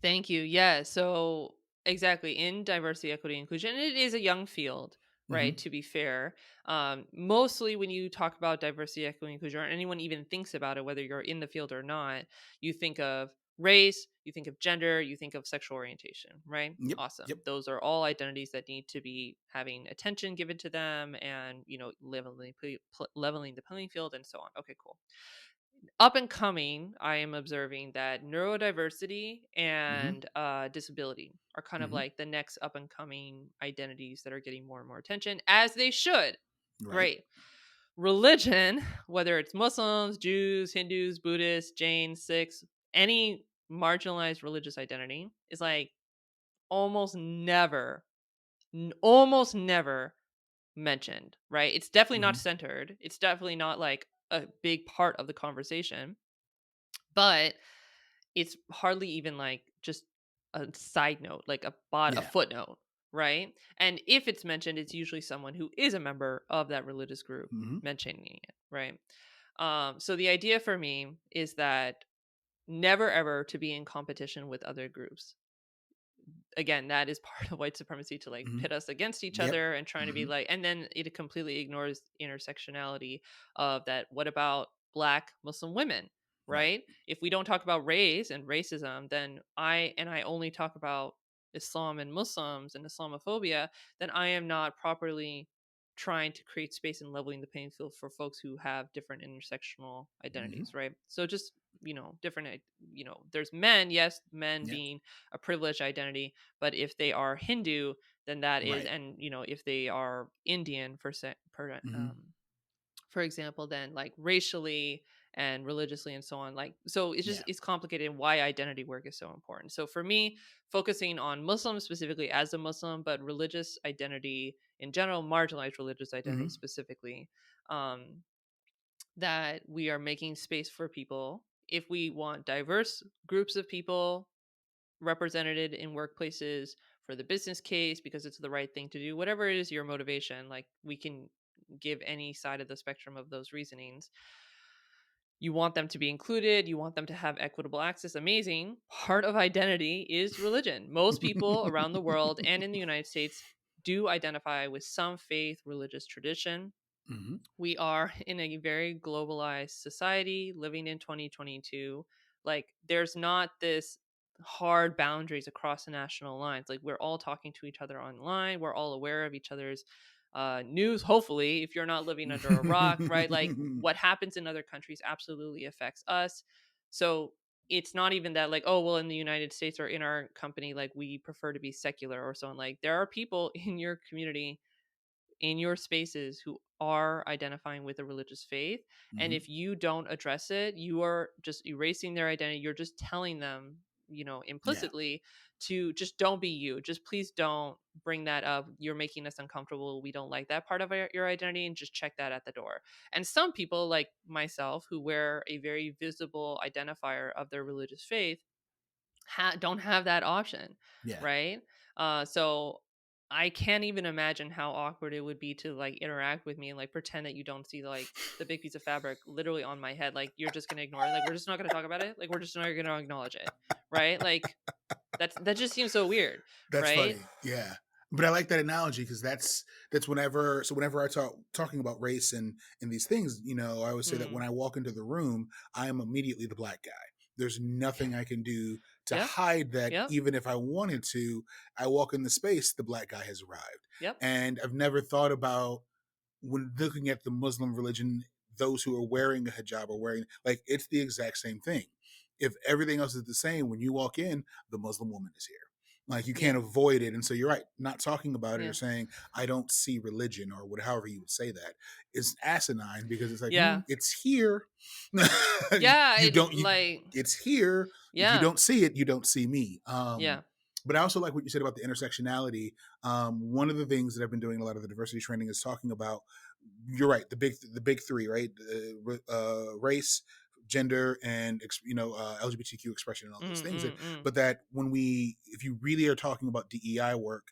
Thank you. Yeah. So exactly, in diversity, equity, inclusion, it is a young field, right? Hmm. To be fair, mostly when you talk about diversity, equity, inclusion, or anyone even thinks about it, whether you're in the field or not, you think of race, you think of gender, you think of sexual orientation, right? Yep. Yep. Awesome. Those are all identities that need to be having attention given to them, and leveling the playing field, and so on. Okay, cool. Up and coming, I am observing that neurodiversity Hmm. and disability are kind of Hmm. like the next up and coming identities that are getting more and more attention, as they should. Right. Great. Religion, whether it's Muslims, Jews, Hindus, Buddhists, Jains, Sikhs, any marginalized religious identity is like almost never, almost never mentioned, right? It's definitely not Hmm. centered. It's definitely not like a big part of the conversation, but it's hardly even like just a side note, like a Yeah. footnote, right? And if it's mentioned, it's usually someone who is a member of that religious group Hmm. mentioning it, right? So the idea for me is that never ever to be in competition with other groups. Again, that is part of white supremacy, to like Hmm. pit us against each Yep. other and trying to be Hmm. like, and then it completely ignores intersectionality of that. What about black Muslim women, Right. right? If we don't talk about race and racism, then I only talk about Islam and Muslims and Islamophobia, then I am not properly trying to create space and leveling the playing field for folks who have different intersectional Hmm. identities, right? So just, different, there's men, yes, men Yeah. being a privileged identity, but if they are Hindu, then that is, Right. and if they are Indian Hmm. for example, then like racially and religiously and so on. Like, so it's just Yeah. it's complicated, and why identity work is so important. So for me, focusing on Muslims specifically as a Muslim, but religious identity in general, marginalized religious identity Hmm. specifically, um, that we are making space for people. If we want diverse groups of people represented in workplaces for the business case because it's the right thing to do, whatever it is your motivation, like we can give any side of the spectrum of those reasonings. You want them to be included, you want them to have equitable access, amazing. Part of identity is religion. Most people around the world and in the United States do identify with some faith, religious tradition. Hmm. We are in a very globalized society living in 2022. Like, there's not this hard boundaries across the national lines. Like, we're all talking to each other online, we're all aware of each other's news, hopefully, if you're not living under a rock, right? Like, what happens in other countries absolutely affects us. So it's not even that like, oh well, in the United States or in our company, like we prefer to be secular or so on. Like, there are people in your community, in your spaces, who are identifying with a religious faith. And Hmm. if you don't address it, you are just erasing their identity. You're just telling them, Yeah. implicitly, to just don't be you. Just please don't bring that up. You're making us uncomfortable. We don't like that part of your identity, and just check that at the door. And some people, like myself, who wear a very visible identifier of their religious faith, don't have that option, Yeah. right? So I can't even imagine how awkward it would be to like interact with me and like pretend that you don't see like the big piece of fabric literally on my head. Like, you're just gonna ignore it. Like, we're just not gonna talk about it. Like, we're just not gonna acknowledge it, right? Like, that just seems so weird, That's right? funny. Yeah. But I like that analogy because that's whenever I talking about race and these things, I always say that when Mm. I walk into the room, I am immediately the black guy. There's Yeah. nothing I can do to Yep. hide that. Yep. Even if I wanted to, I walk in the space, the black guy has arrived. Yep. And I've never thought about, when looking at the Muslim religion, those who are wearing a hijab are wearing, like, it's the exact same thing. If everything else is the same, when you walk in, the Muslim woman is here. Like, you can't Yeah. avoid it. And so you're right, not talking about it or Yeah. saying, I don't see religion, or what, however you would say that, is asinine, because it's like, Yeah. it's here. Yeah. you It don't, you, like. it's here. If you Yeah. don't see it, you don't see me. Yeah. But I also like what you said about the intersectionality. One of the things that I've been doing a lot of the diversity training is talking about. You're right, the big three, right? Race, gender, and LGBTQ expression, and all those Mm. things. Mm. Mm. But that if you really are talking about DEI work,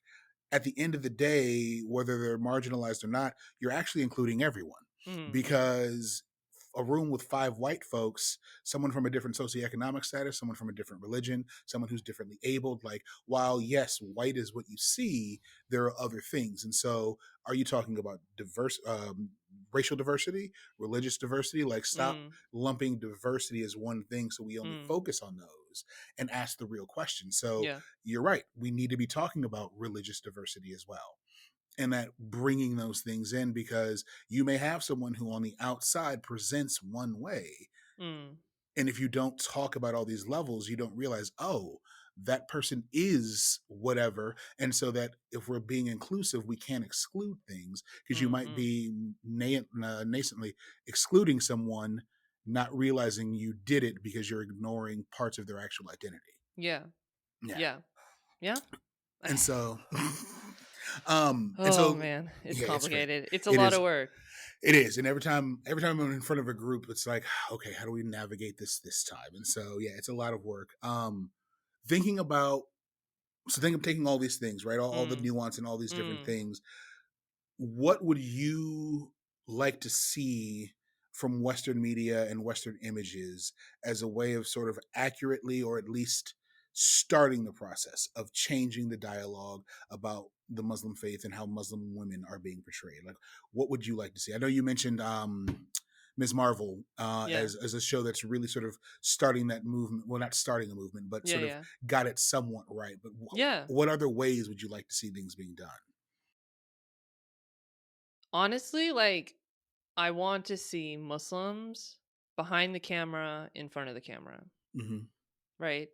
at the end of the day, whether they're marginalized or not, you're actually including everyone, Mm. Mm. because a room with five white folks, someone from a different socioeconomic status, someone from a different religion, someone who's differently abled, like, while yes, white is what you see, there are other things. And so, are you talking about racial diversity, religious diversity? Like, stop Mm. lumping diversity as one thing, so we only Mm. focus on those and ask the real question. So Yeah. you're right, we need to be talking about religious diversity as well, and that bringing those things in, because you may have someone who on the outside presents one way, Mm. and if you don't talk about all these levels, you don't realize, oh, that person is whatever. And so that if we're being inclusive, we can't exclude things, because you Mm. might Mm. be nascently excluding someone, not realizing you did it because you're ignoring parts of their actual identity. Yeah. Yeah. Yeah. Yeah. And so, and Oh so, man, it's yeah, it's great. complicated. It's a It lot is. of work. It is. And every time I'm in front of a group, it's like, okay, how do we navigate this time? And so, yeah, it's a lot of work. Thinking about, so think of taking all these things, right? All the Mm, nuance and all these different mm, things. What would you like to see from Western media and Western images as a way of sort of accurately, or at least starting the process of changing the dialogue about the Muslim faith and how Muslim women are being portrayed? Like, what would you like to see? I know you mentioned Ms. Marvel yeah. as a show that's really sort of starting that movement. Well, not starting a movement, but Yeah, sort of yeah. got it somewhat right. But Yeah. what other ways would you like to see things being done? Honestly, like I want to see Muslims behind the camera, in front of the camera, Hmm. right?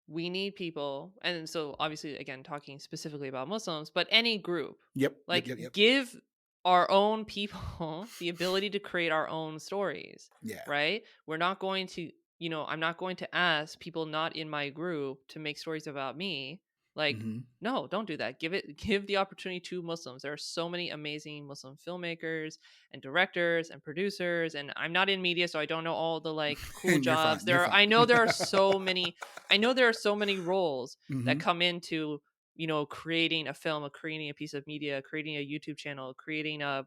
We need people, and so obviously again talking specifically about Muslims, but any group, Yep, yep, like yep, yep. give our own people the ability to create our own stories, Yeah. right? We're not going to, I'm not going to ask people not in my group to make stories about me. Like, Mhm. no, don't do that. Give the opportunity to Muslims. There are so many amazing Muslim filmmakers and directors and producers, and I'm not in media, so I don't know all the like cool And you're jobs. fine. You're fine. I know there are so many. I know there are so many roles that Mhm. come into, creating a film, creating a piece of media, creating a YouTube channel, creating a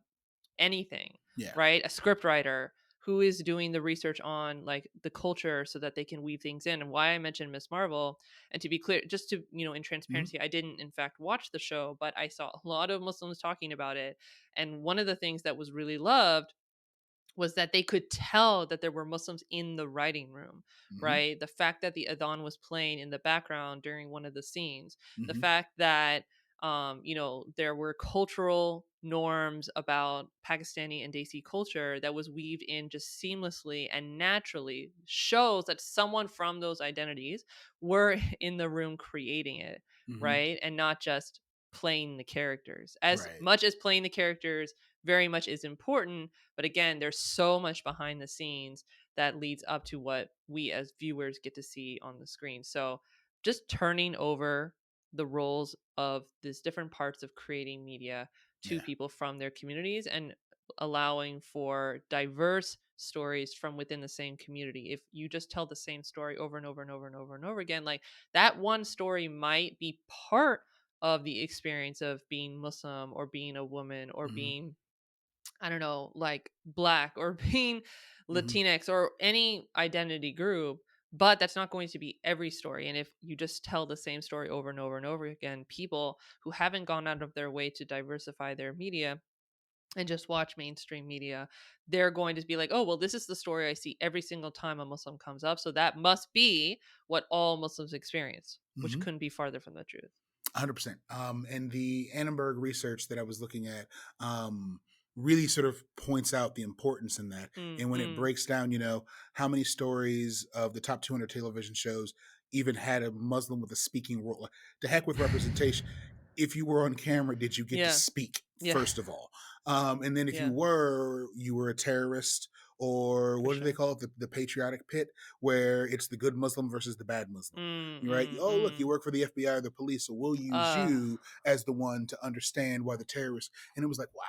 anything, Yeah. right? A script writer who is doing the research on like the culture so that they can weave things in. And why I mentioned Miss Marvel, and to be clear, just to, in Mhm. transparency, I didn't in fact watch the show, but I saw a lot of Muslims talking about it. And one of the things that was really loved was that they could tell that there were Muslims in the writing room, Mhm. right? The fact that the adhan was playing in the background during one of the scenes, the Mhm. fact that there were cultural norms about Pakistani and Desi culture that was weaved in just seamlessly and naturally shows that someone from those identities were in the room creating it, Mhm. right? And not just playing the characters. As Right. much as playing the characters very much is important, but again, there's so much behind the scenes that leads up to what we as viewers get to see on the screen. So just turning over the roles of these different parts of creating media to Yeah. people from their communities and allowing for diverse stories from within the same community. If you just tell the same story over and over and over and over and over again, like that one story might be part of the experience of being Muslim or being a woman or Mhm. being, I don't know, like black or being Mhm. Latinx or any identity group, but that's not going to be every story. And if you just tell the same story over and over and over again, people who haven't gone out of their way to diversify their media and just watch mainstream media, they're going to be like, oh, well, this is the story I see every single time a Muslim comes up. So that must be what all Muslims experience, which Mhm. couldn't be farther from the truth. 100%. And the Annenberg research that I was looking at really sort of points out the importance in that. Mm, And when it mm, breaks down, how many stories of the top 200 television shows even had a Muslim with a speaking role. Like, to heck with representation. If you were on camera, did you get to yeah. speak, Yeah. first of all? And then if Yeah. you were a terrorist, or For what do they sure. call it? The patriotic pit, where it's the good Muslim versus the bad Muslim. Mm, Right? mm, Oh, look, you mm. work for the FBI or the police, so we'll use Uh, you as the one to understand why the terrorists. And it was like, wow,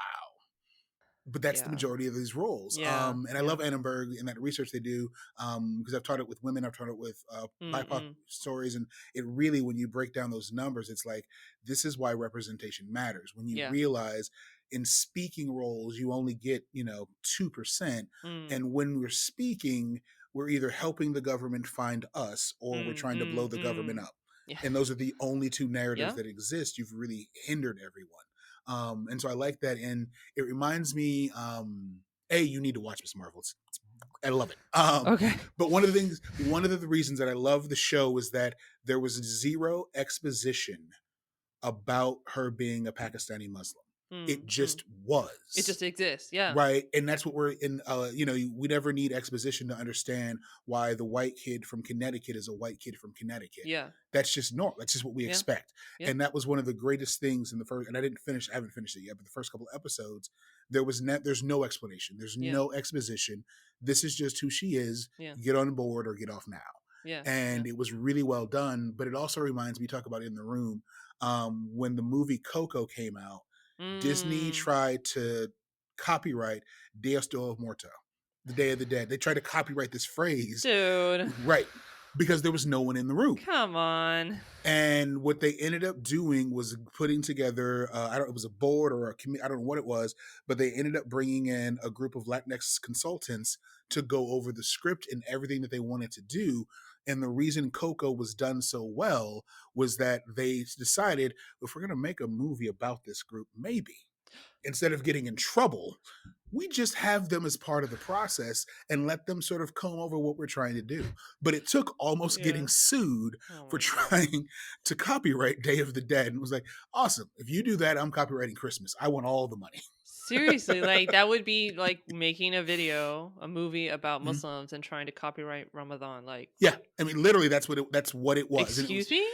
but that's the yeah. majority of these roles. Yeah. And I Yeah. love Annenberg and that research they do, because I've taught it with women, I've taught it with Mm, BIPOC mm. stories, and it really, when you break down those numbers, it's like this is why representation matters. When you Yeah. realize in speaking roles you only get 2%, Mm. and when we're speaking, we're either helping the government find us or we're Mm, trying to blow mm, the government mm. up. Yeah. And those are the only two narratives Yeah. that exist. You've really hindered everyone. And so I like that. And it reminds me, you need to watch Miss Marvel. I love it. Okay. But one of the reasons that I love the show is that there was zero exposition about her being a Pakistani Muslim. It Mm-hmm. just It was. just exists. Yeah. Right, and that's what we're in. We never need exposition to understand why the white kid from Connecticut is a white kid from Connecticut. Yeah. That's just normal. That's just what we Yeah. expect. Yep. And that was one of the greatest things in the first. And I haven't finished it yet, but the first couple of episodes, there's no explanation. There's Yeah. no exposition. This is just who she is. Yeah. Get on board or get off now. Yeah. Yeah. And it was really well done. But it also reminds me, talk about it in the room, when the movie Coco came out. Disney Mm. tried to copyright Dios de los Muertos, the Day of the Dead. They tried to copyright this phrase, Dude. right, because there was no one in the room. Come on. And what they ended up doing was putting together, it was a board or a committee, I don't know what it was, but they ended up bringing in a group of Latinx consultants to go over the script and everything that they wanted to do. And the reason Coco was done so well was that they decided, if we're going to make a movie about this group, maybe instead of getting in trouble, we just have them as part of the process and let them sort of comb over what we're trying to do. But it took almost Yeah. getting sued Oh for my God. trying to copyright Day of the Dead. And it was like, awesome. If you do that, I'm copywriting Christmas. I want all the money. Seriously, like that would be like making a movie about Mhm. Muslims and trying to copyright Ramadan. Like, Yeah. I mean, literally, that's what it was. And it was, excuse me?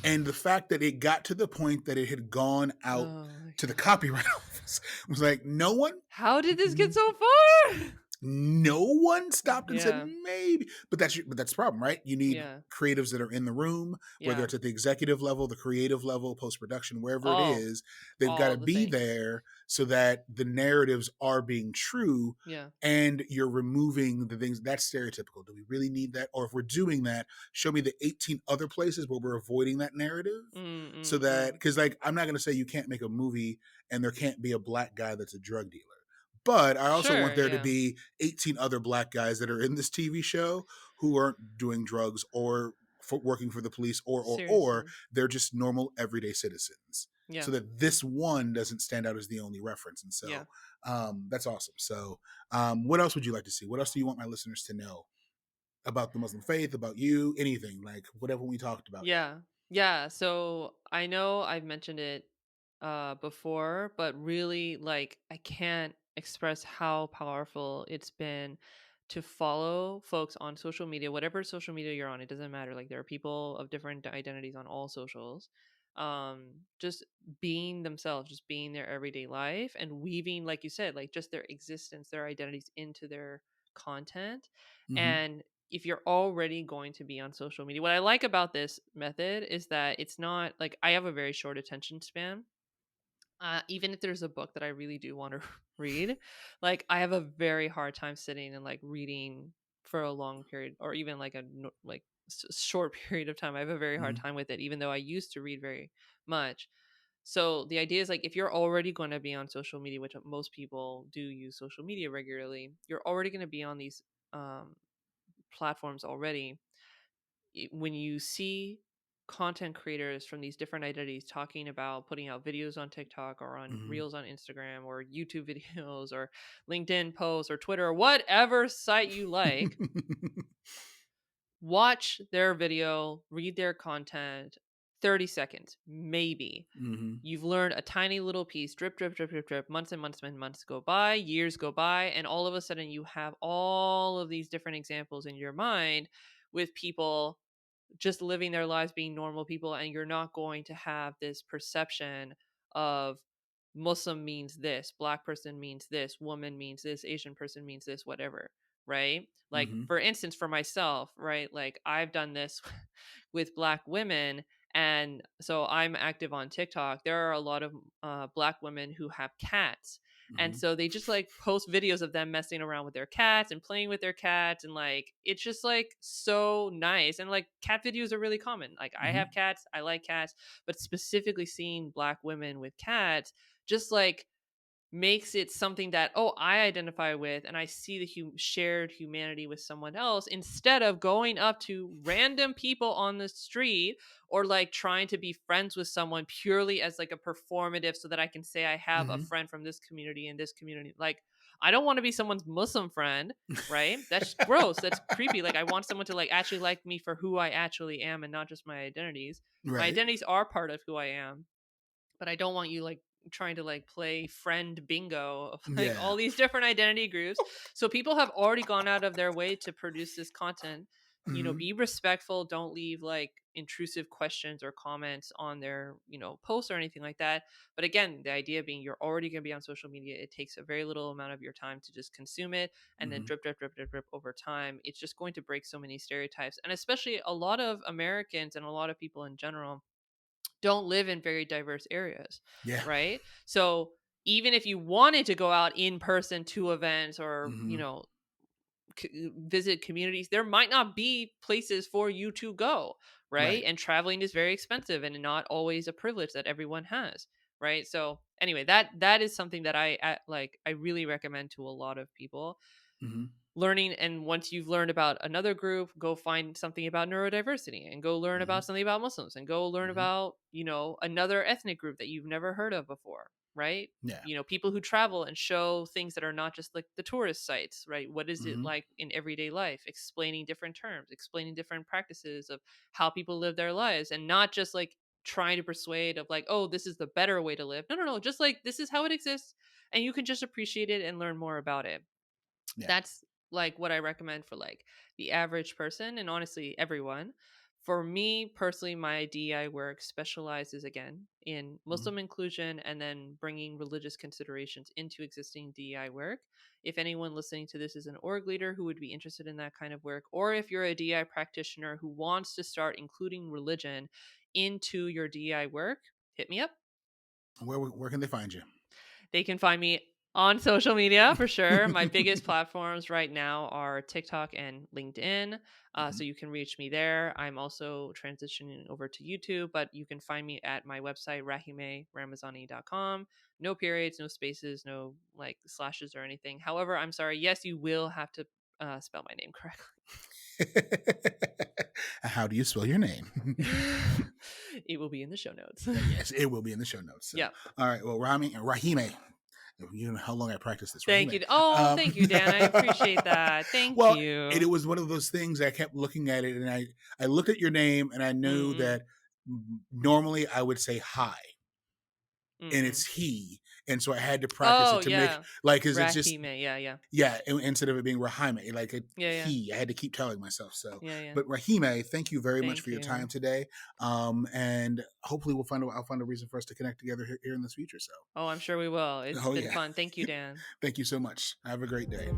and the fact that it got to the point that it had gone out Oh my to the God. copyright office was like, How did this get so far? no one stopped and said Yeah. maybe. But that's the problem, right? You need Yeah. creatives that are in the room, whether Yeah. it's at the executive level, the creative level, post production, wherever it All is. They've got to all the be things. there so that the narratives are being true, Yeah. and you're removing the things that's stereotypical. Do we really need that? Or if we're doing that, show me the 18 other places where we're avoiding that narrative. Mm, So mm, that, mm. because like, I'm not going to say you can't make a movie and there can't be a black guy that's a drug dealer. But I also want Sure, there to yeah. be 18 other black guys that are in this TV show who aren't doing drugs or working for the police, or Seriously. they're just normal everyday citizens. Yeah. So that this one doesn't stand out as the only reference. And Yeah. so that's awesome. So what else would you like to see? What else do you want my listeners to know about the Muslim faith, about you, anything, like whatever we talked about here? Yeah. Yeah. So I know I've mentioned it before, but really like I can't express how powerful it's been to follow folks on social media, whatever social media you're on, it doesn't matter. Like there are people of different identities on all socials. Just being themselves, just being their everyday life and weaving, like you said, like just their existence, their identities into their content. Mm-hmm. And if you're already going to be on social media, what I like about this method is that it's not like I have a very short attention span. Even if there's a book that I really do want to read, like I have a very hard time sitting and like reading for a long period or even like short period of time. I have a very hard Mm-hmm. time with it, even though I used to read very much. So the idea is like if you're already going to be on social media, which most people do use social media regularly, you're already going to be on these um, platforms already. When you see content creators from these different identities talking about putting out videos on TikTok or on Mm-hmm. Reels on Instagram or YouTube videos or LinkedIn posts or Twitter or whatever site you like, watch their video, read their content, 30 seconds, maybe. Mm-hmm. You've learned a tiny little piece, drip, drip, drip, drip, drip. Months and months and months go by, years go by, and all of a sudden you have all of these different examples in your mind with people just living their lives being normal people, and you're not going to have this perception of Muslim means this, black person means this, woman means this, Asian person means this, whatever, right? Like Mm-hmm. for instance, for myself, right? Like I've done this with black women, and so I'm active on TikTok. There are a lot of black women who have cats, and Mm-hmm. so they just like post videos of them messing around with their cats and playing with their cats. And like, it's just like so nice. And like, cat videos are really common. Like, I Mm-hmm. have cats, I like cats, but specifically seeing black women with cats just like makes it something that, oh, I identify with and I see the shared humanity with someone else, instead of going up to random people on the street or like trying to be friends with someone purely as like a performative so that I can say I have a Mm-hmm. friend from this community and this community. Like, I don't want to be someone's Muslim friend, right? That's gross, that's creepy. Like, I want someone to like actually like me for who I actually am and not just my identities. My Right. identities are part of who I am, but I don't want you like trying to like play friend bingo of like Yeah. all these different identity groups. So people have already gone out of their way to produce this content. Hmm. Be respectful, don't leave like intrusive questions or comments on their posts or anything like that. But again, the idea being you're already going to be on social media, it takes a very little amount of your time to just consume it, and then Hmm. drip drip drip drip drip over time. It's just going to break so many stereotypes, and especially a lot of Americans and a lot of people in general don't live in very diverse areas, Yeah. right? So even if you wanted to go out in person to events or Hmm. visit communities, there might not be places for you to go, right? Right. And traveling is very expensive and not always a privilege that everyone has, right? So anyway, that is something that I really recommend to a lot of people. Hmm. Learning, and once you've learned about another group, go find something about neurodiversity and go learn Hmm. about something about Muslims and go learn Hmm. about another ethnic group that you've never heard of before, right? Yeah. People who travel and show things that are not just like the tourist sites, right? What is it Hmm. like in everyday life, explaining different terms, explaining different practices of how people live their lives, and not just like trying to persuade of like, oh, this is the better way to live. No, no, no, just like this is how it exists, and you can just appreciate it and learn more about it. Yeah. That's like what I recommend for like the average person, and honestly everyone. For me personally, my DEI work specializes again in Hmm. Muslim inclusion and then bringing religious considerations into existing DEI work. If anyone listening to this is an org leader who would be interested in that kind of work, or if you're a DEI practitioner who wants to start including religion into your DEI work, hit me up. Where can they find you? They can find me on social media for sure. My biggest platforms right now are TikTok and LinkedIn. Hmm. So you can reach me there. I'm also transitioning over to YouTube, but you can find me at my website, rahimehramezany.com. No periods, no spaces, no like slashes or anything. However, I'm sorry. Yes, you will have to spell my name correctly. How do you spell your name? It will be in the show notes. Yes, it will be in the show notes. So, Yeah. all right. Well, Rahime, you know how long I practiced this, Thank Rahime. you. Oh, Um, thank you, Dan. I appreciate that. Thank well, it you. was one of those things. I kept looking at it, and I looked at your name, and I knew Mm-mm. that normally I would say hi, and Mm-mm. it's he, and so I had to practice Oh, it to make yeah. like, because it's just Rahime. Yeah, yeah. yeah, instead of it being Rahime, like Yeah, yeah. he, I had to keep telling myself so. Yeah, yeah. But Rahime, thank you very much for Thank your time you. today, and hopefully I'll find a reason for us to connect together here in this future. So, Oh, I'm sure we will. It's oh been yeah, fun. Thank you, Dan. thank you so much. Have a great day.